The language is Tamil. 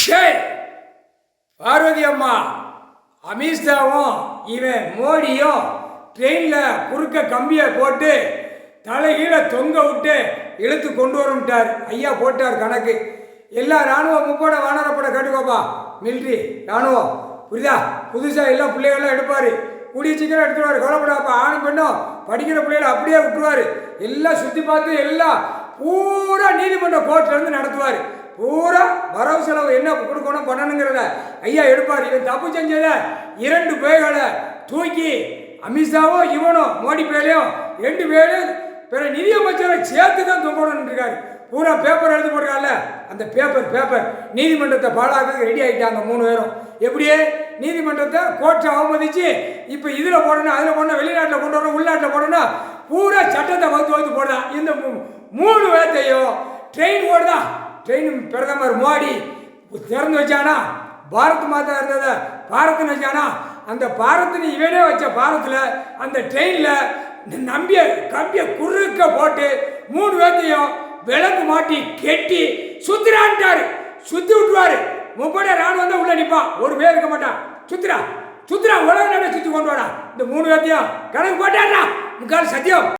டேய் பார்வதி அம்மா, அமித்ஷாவும் இவன் மோடியும் ட்ரெயினில் குறுக்க கம்பியை போட்டு தலைகீழ தொங்க விட்டு இழுத்து கொண்டு வரட்டார். ஐயா போட்டார் கணக்கு. எல்லா இராணுவம் முப்போட வானரப்பட கேட்டுக்கோப்பா. மிலிட்ரி இராணுவம் புரியுதா? புதுசாக எல்லாம் பிள்ளைகள்லாம் எடுப்பார். கூடிய சீக்கிரம் எடுத்துருவார். கவலைப்படாப்பா. ஆணும் பெண்ணும் படிக்கிற பிள்ளைகளை அப்படியே விட்டுருவார். எல்லாம் சுற்றி பார்த்து எல்லாம் பூரா நீதிமன்ற கோர்ட்லேருந்து நடத்துவார். பூரா வரவு செலவு என்ன கொடுக்கணும் பண்ணணுங்கிறத ஐயா எடுப்பார். இவன் தப்பு செஞ்சத 2 பேர்களை தூக்கி அமித்ஷாவும் இவனும் மோடி பேரையும் 2 பேரும் பிற நிதியமைச்சரை சேர்த்து தான் தொங்கணும்னு இருக்காரு. பூரா பேப்பர் எழுதி போடுறாங்கல்ல, அந்த பேப்பர் நீதிமன்றத்தை பாழாக்க ரெடி ஆகிட்டாங்க 3 பேரும். எப்படியே நீதிமன்றத்தை கோர்ட்டை அவமதிச்சு இப்போ இதில் போடணும், அதில் போடணும், வெளிநாட்டில் கொண்டு வரணும், உள்நாட்டில் போடணும், பூரா சட்டத்தை வகுத்து போடுதான். இந்த 3 பேர்த்தையும் ட்ரெயின் ஓடுதான். ட்ரெயின் பிரதமர் மோடி திறந்து வச்சானா, பாரத் மாதா இருந்ததை பாரத்னு வச்சானா, அந்த பாரத்னு இவனே வச்ச பாரத்தில் அந்த ட்ரெயினில் கம்பியை குறுக்க போட்டு 3 பேர்த்தையும் விளக்கு மாட்டி கெட்டி சுத்திரான்ட்டாரு. சுற்றி விட்டுருவாரு. 30 ராணுவம் தான் உள்ள நிற்பான். ஒரு பேர் இருக்க மாட்டான். சுத்திரா உலக நாடை சுற்றி கொண்டு வாடா. இந்த 3 பேர்த்தையும் கணக்கு போட்டாடா. முக்கால் சத்தியம்.